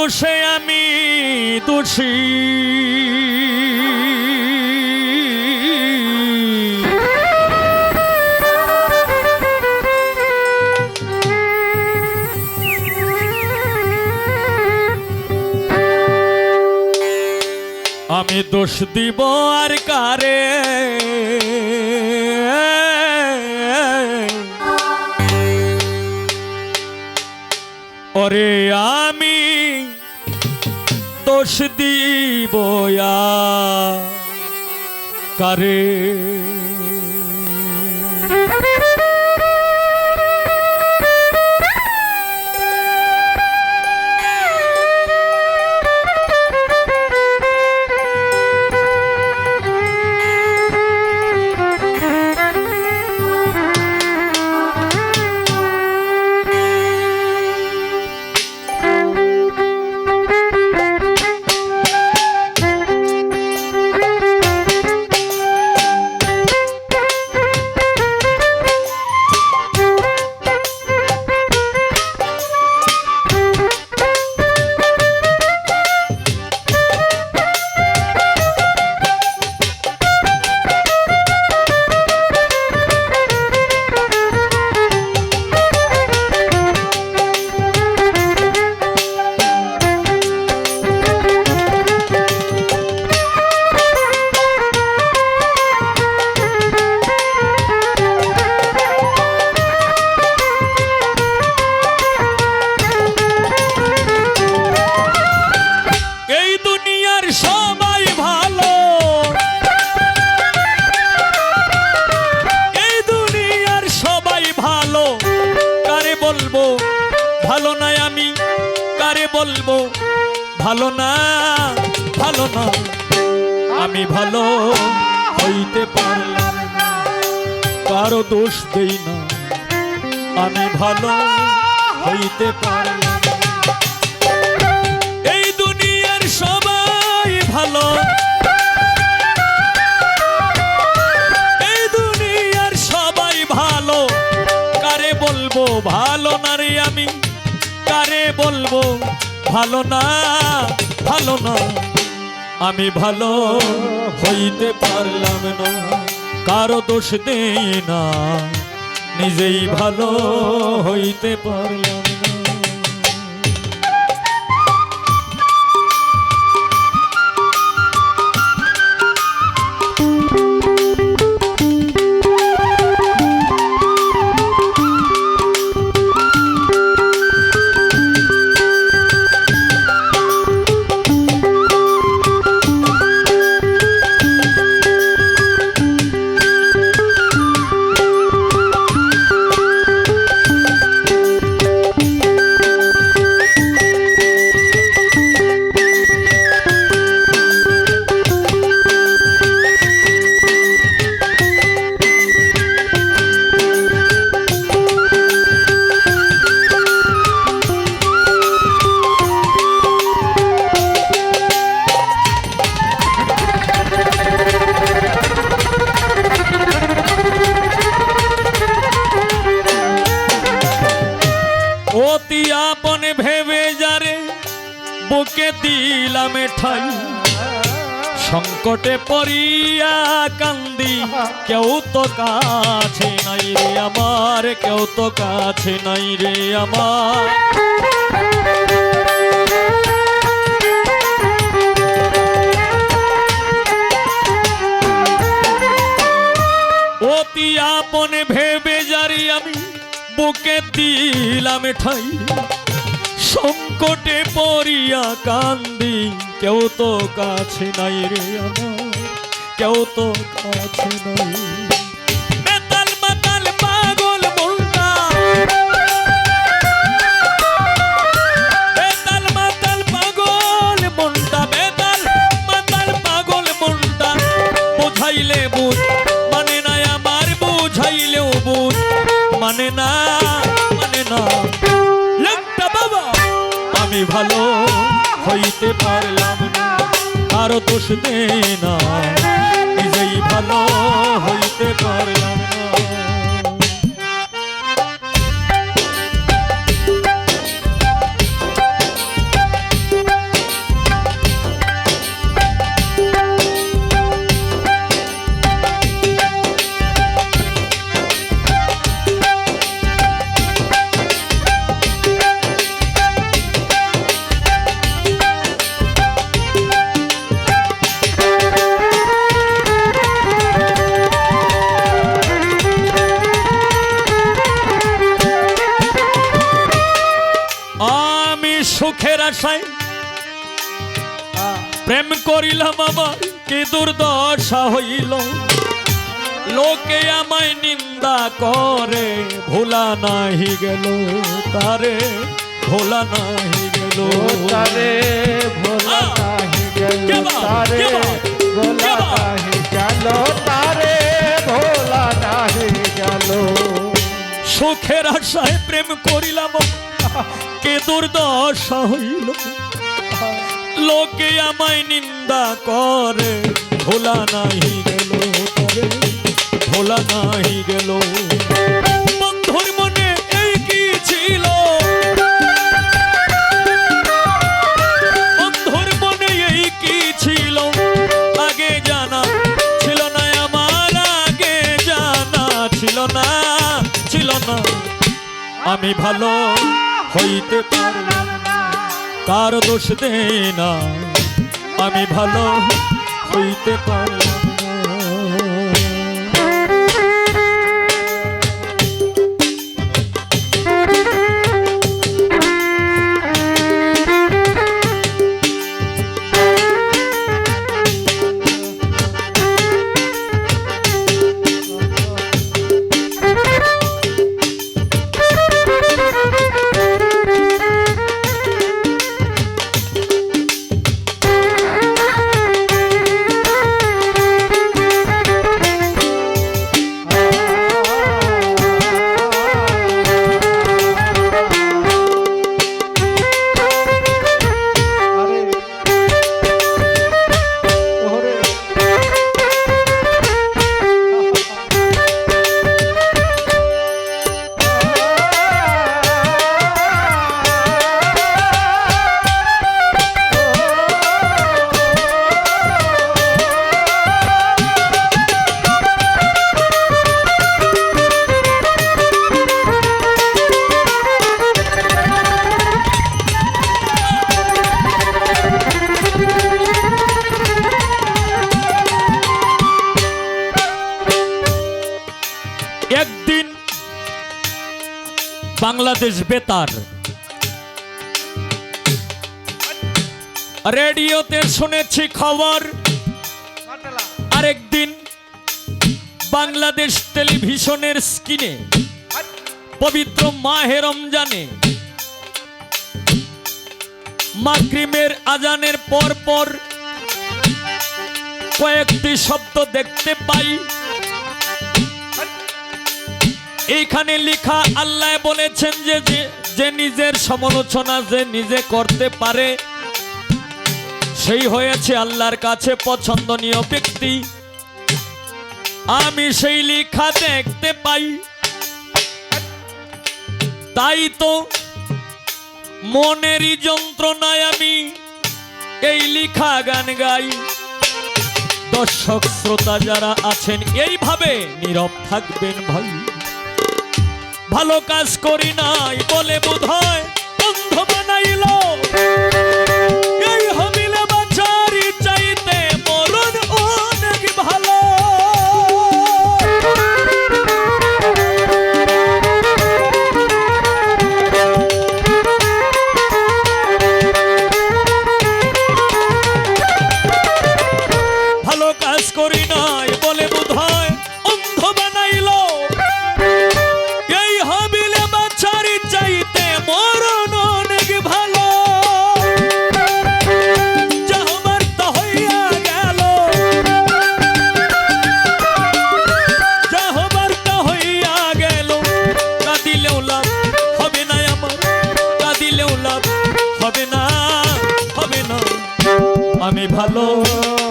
দোষে আমি দোষী আমি দোষ দিব আর কারে ওরে আমি দোষ দিব আর কারে ভালো না আমি কারে বলবো ভালো না আমি ভালো হইতে পারলাম না কারো দোষ দেই না আমি ভালো হইতে পারলাম এই দুনিয়ার সবাই ভালো এই দুনিয়ার সবাই ভালো কারে বলবো ভালো না রে আমি কারে বলবো ভালো না আমি ভালো হইতে পারলাম না কারো দোষ দেই না নিজেই ভালো হইতে পারলাম না অতি আপন ভেবে যারে বুকে দিলাম ঠাই সংকটে পড়িয়া কান্দি কেউ তো কাছে নাই রে আমার কেউ তো কাছে নাই রে আমার অতি আপন ভেবে যারে আমি বুকে দিলাম ঠাই সংকটে পড়িয়া কান্দি কেউ তো কাছে নাই রে আমার কেউ তো কাছে নাই বেতাল মাতাল পাগল মনটা বেতাল মাতাল পাগল মনটা বেতাল মাতাল পাগল মনটা বুঝাইলে বুঝ মানে না আমার বুঝাইলেও বুঝ মানে না লোকটা বাবা আমি ভালো হইতে পারলাম না আরো দোষ দেই না নিজেই ভালো হইতে পারলাম না আশায় প্রেম করিলাম আমার কি দুর্দশা হইল লোকে আমায় নিন্দা করে ভোলা নাহি গেল তারে ভোলা নাহি গেল তারে ভোলা নাহি গেল তারে ভোলা নাহি গেল তারে ভোলা নাহি গেল সুখের আশায় প্রেম করিলাম কে দুর্দশা হইল লোকে আমায় নিন্দা করে ভোলা নাহি গেল তারে ভোলা নাহি গেল বন্ধুর মনে এই কি ছিল বন্ধুর মনে এই কি ছিল আগে জানা ছিল না আমার আগে জানা ছিল না আমি ভালো হইতে পারলাম না কার দোষ দেই না আমি ভালো হইতে পারলাম একদিন বাংলাদেশ বেতার রেডিওতে শুনেছি খবর আরেকদিন বাংলাদেশ টেলিভিশনের স্ক্রিনে পবিত্র মাহে রমজানে মাগরিবের আজানের পর পর কয়েকটি শব্দ দেখতে পাই এইখানে লেখা আল্লাহ বলেছেন যে নিজের সমালোচনা যে নিজে করতে পারে সেই হয়েছে আল্লাহর কাছে পছন্দনীয় ব্যক্তি আমি সেই লেখা দেখতে পাই তাই তো মনেরই যন্ত্রণায় আমি এই লেখা গান গাই দর্শক শ্রোতা যারা আছেন এইভাবে নীরব থাকবেন ভাই ভালো কাজ করি নাই বলে বোধহয় অন্ধ বানাইল এই হবিলে বাঁচারি চাইতে মরণ অনেক ভালো ভালো কাজ করি নাই বলে বোধহয় অন্ধ বানাইল আমি ভালো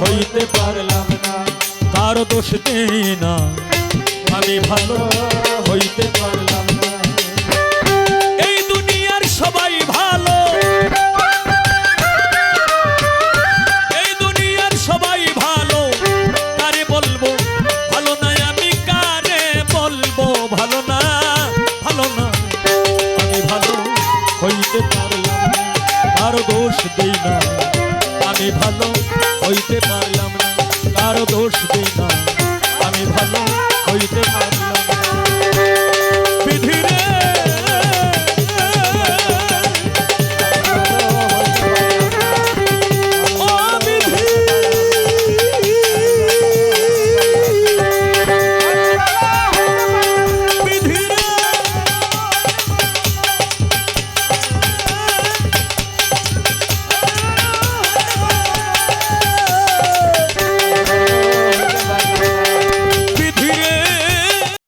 হইতে পারলাম না কারো দোষ দেই না আমি ভালো হইতে পারলাম না এই দুনিয়ার সবাই ভালো এই দুনিয়ার সবাই ভালো কারে বলবো ভালো না আমি কারে বলবো ভালো না আমি ভালো হইতে পারলাম না কারো দোষ দেই না আমি ভালো হইতে পারলাম না কারো দোষ দেই না আমি ভালো হইতে পারলাম